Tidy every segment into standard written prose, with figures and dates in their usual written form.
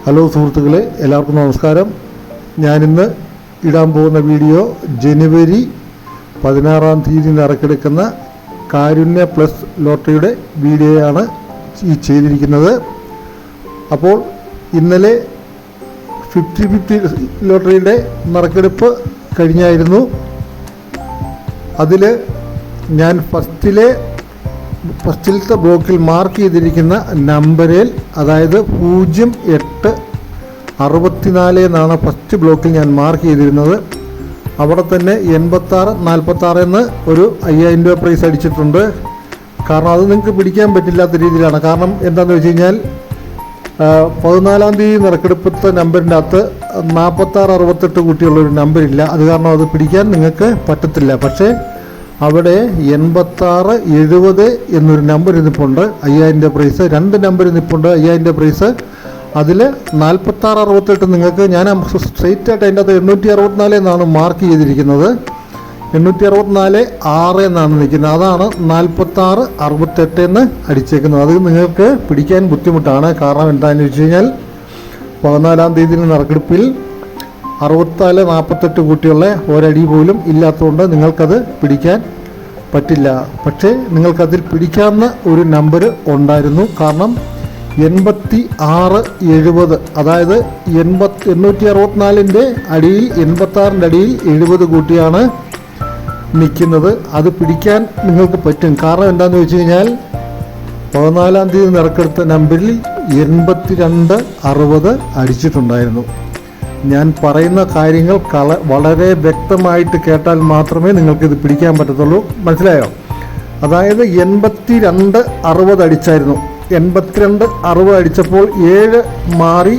Hello സുഹൃത്തുക്കളെ, എല്ലാവർക്കും നമസ്കാരം. ഞാനിന്ന് ഇടാൻ പോകുന്ന വീഡിയോ ജനുവരി 16-ാം തീയതി നറുക്കെടുക്കുന്ന കാരുണ്യ പ്ലസ് ലോട്ടറിയുടെ വീഡിയോയാണ് ഈ ചെയ്തിരിക്കുന്നത്. അപ്പോൾ ഇന്നലെ 50-50 ലോട്ടറിയുടെ നറുക്കെടുപ്പ് കഴിഞ്ഞായിരുന്നു. അതിൽ ഞാൻ ഫസ്റ്റിലത്തെ ബ്ലോക്കിൽ മാർക്ക് ചെയ്തിരിക്കുന്ന നമ്പറിൽ, അതായത് 0864 എന്നാണ് ഫസ്റ്റ് ബ്ലോക്കിൽ ഞാൻ മാർക്ക് ചെയ്തിരുന്നത്. അവിടെ തന്നെ 8646 എന്ന് ഒരു 5000 രൂപ പ്രൈസ് അടിച്ചിട്ടുണ്ട്. കാരണം അത് നിങ്ങൾക്ക് പിടിക്കാൻ പറ്റില്ലാത്ത രീതിയിലാണ്. കാരണം എന്താണെന്ന് വെച്ച് കഴിഞ്ഞാൽ 14-ാം തീയതി നറുക്കെടുപ്പത്തെ നമ്പറിൻ്റെ അകത്ത് 4668 കൂട്ടിയുള്ളൊരു നമ്പറില്ല. അത് കാരണം അത് പിടിക്കാൻ നിങ്ങൾക്ക് പറ്റത്തില്ല. പക്ഷേ അവിടെ 8670 എന്നൊരു നമ്പർ നിൽപ്പുണ്ട്, 5000 രൂപ പ്രൈസ്. 2 നമ്പർ നിൽപ്പുണ്ട്, 5000 രൂപ പ്രൈസ്. അതിൽ 4668 നിങ്ങൾക്ക് ഞാൻ സ്ട്രെയിറ്റ് ആയിട്ട് അതിൻ്റെ അകത്ത് 864 എന്നാണ് മാർക്ക് ചെയ്തിരിക്കുന്നത്. 864 എന്നാണ് നിൽക്കുന്നത്. അതാണ് 4668 എന്ന് അടിച്ചേക്കുന്നത്. അത് നിങ്ങൾക്ക് പിടിക്കാൻ ബുദ്ധിമുട്ടാണ്. കാരണം എന്താണെന്ന് വെച്ച് കഴിഞ്ഞാൽ 14-ാം തീയതി നറുക്കെടുപ്പിൽ 64-48 കൂട്ടിയുള്ള ഒരടി പോലും ഇല്ലാത്തതുകൊണ്ട് നിങ്ങൾക്കത് പിടിക്കാൻ പറ്റില്ല. പക്ഷേ നിങ്ങൾക്കതിൽ പിടിക്കാവുന്ന ഒരു നമ്പർ ഉണ്ടായിരുന്നു. കാരണം 8670, അതായത് 864-ൻ്റെ അടിയിൽ 86-ൻ്റെ അടിയിൽ 70 കൂട്ടിയാണ് നിൽക്കുന്നത്. അത് പിടിക്കാൻ നിങ്ങൾക്ക് പറ്റും. കാരണം എന്താണെന്ന് വെച്ച് കഴിഞ്ഞാൽ 14-ാം തീയതി നറുക്കെടുത്ത നമ്പറിൽ 8260 അടിച്ചിട്ടുണ്ടായിരുന്നു. ഞാൻ പറയുന്ന കാര്യങ്ങൾ വളരെ വ്യക്തമായിട്ട് കേട്ടാൽ മാത്രമേ നിങ്ങൾക്കിത് പിടിക്കാൻ പറ്റത്തുള്ളൂ. മനസ്സിലായോ? അതായത് 8260 അടിച്ചായിരുന്നു. 8260 അടിച്ചപ്പോൾ 7 മാറി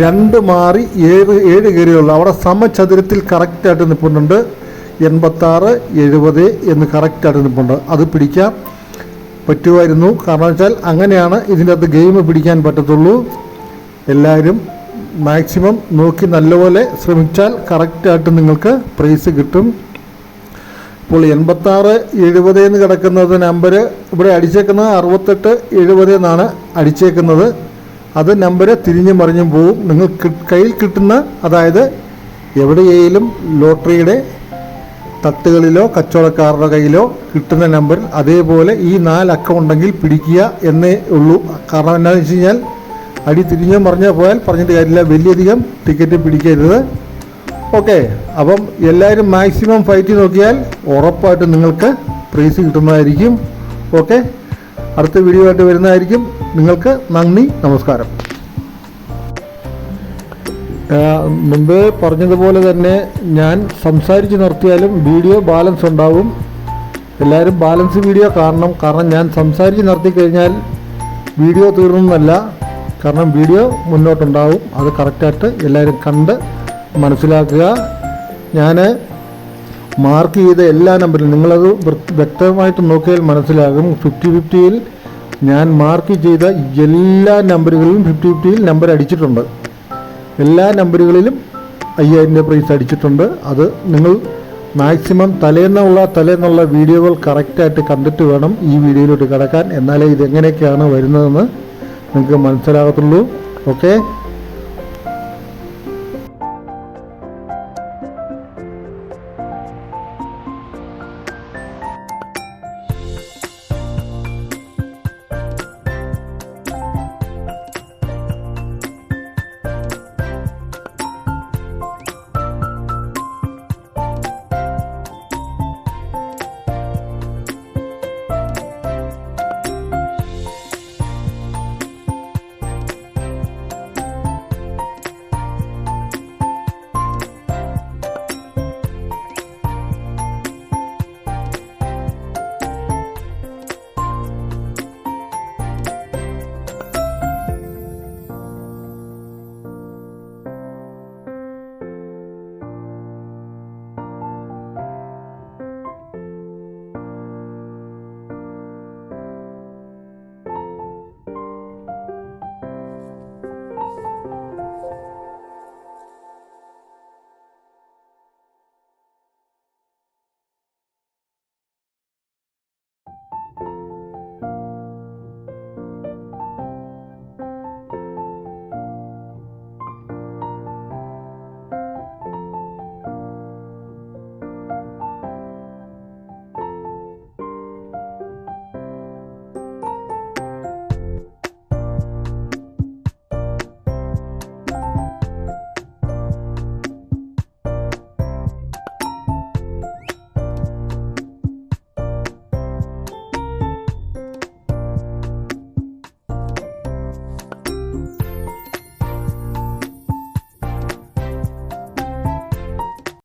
2 മാറി 7 കയറിയുള്ളൂ. അവിടെ സമചതുരത്തിൽ കറക്റ്റായിട്ട് നിൽപ്പുന്നുണ്ട്. 8670 എന്ന് കറക്റ്റായിട്ട് നിൽപ്പുണ്ട്. അത് പിടിക്കാൻ പറ്റുമായിരുന്നു. കാരണം വെച്ചാൽ അങ്ങനെയാണ് ഇതിൻ്റെ അകത്ത് ഗെയിം പിടിക്കാൻ പറ്റത്തുള്ളൂ. എല്ലാവരും മാക്സിമം നോക്കി നല്ലപോലെ ശ്രമിച്ചാൽ കറക്റ്റായിട്ട് നിങ്ങൾക്ക് പ്രൈസ് കിട്ടും. ഇപ്പോൾ 8670 എന്ന് കിടക്കുന്നത് നമ്പർ ഇവിടെ അടിച്ചേക്കുന്നത് 6870 എന്നാണ് അടിച്ചേക്കുന്നത്. അത് നമ്പർ തിരിഞ്ഞും മറിഞ്ഞും പോവും. നിങ്ങൾ കയ്യിൽ കിട്ടുന്ന, അതായത് എവിടെയെങ്കിലും ലോട്ടറിയുടെ തട്ടുകളിലോ കച്ചവടക്കാരുടെ കയ്യിലോ കിട്ടുന്ന നമ്പറിൽ അതേപോലെ ഈ 4 അക്കം ഉണ്ടെങ്കിൽ പിടിക്കുക എന്നേ ഉള്ളൂ. കാരണം എന്താണെന്ന് വെച്ച് കഴിഞ്ഞാൽ അടി തിരിഞ്ഞോ മറിഞ്ഞോ പോയാൽ പറഞ്ഞിട്ട് കാര്യമില്ല. വലിയധികം ടിക്കറ്റ് പിടിക്കരുത്. ഓക്കെ, അപ്പം എല്ലാവരും മാക്സിമം ഫൈറ്റ് നോക്കിയാൽ ഉറപ്പായിട്ട് നിങ്ങൾക്ക് പ്രൈസ് കിട്ടുന്നതായിരിക്കും. ഓക്കെ, അടുത്ത വീഡിയോ ആയിട്ട് വരുന്നതായിരിക്കും. നിങ്ങൾക്ക് നന്ദി, നമസ്കാരം. മുമ്പേ പറഞ്ഞതുപോലെ തന്നെ ഞാൻ സംസാരിച്ച് നിർത്തിയാലും വീഡിയോ ബാലൻസ് ഉണ്ടാവും. എല്ലാവരും ബാലൻസ് വീഡിയോ കാണണം. കാരണം ഞാൻ സംസാരിച്ച് നിർത്തി കഴിഞ്ഞാൽ വീഡിയോ തീർന്നല്ല. കാരണം വീഡിയോ മുന്നോട്ടുണ്ടാവും. അത് കറക്റ്റായിട്ട് എല്ലാവരും കണ്ട് മനസ്സിലാക്കുക. ഞാൻ മാർക്ക് ചെയ്ത എല്ലാ നമ്പറിലും നിങ്ങളത് വ്യക്തമായിട്ട് നോക്കിയാൽ മനസ്സിലാകും. 50-50യിൽ ഞാൻ മാർക്ക് ചെയ്ത എല്ലാ നമ്പറുകളിലും 50-50യിൽ നമ്പർ അടിച്ചിട്ടുണ്ട്. എല്ലാ നമ്പറുകളിലും 5000 രൂപ പ്രൈസ് അടിച്ചിട്ടുണ്ട്. അത് നിങ്ങൾ മാക്സിമം തലേന്നുള്ള വീഡിയോകൾ കറക്റ്റായിട്ട് കണ്ടിട്ട് വേണം ഈ വീഡിയോയിലോട്ട് കിടക്കാൻ. എന്നാലേ ഇതെങ്ങനെയൊക്കെയാണ് വരുന്നതെന്ന് നിങ്ങൾക്ക് മനസ്സിലാകത്തുള്ളൂ. ഓക്കെ.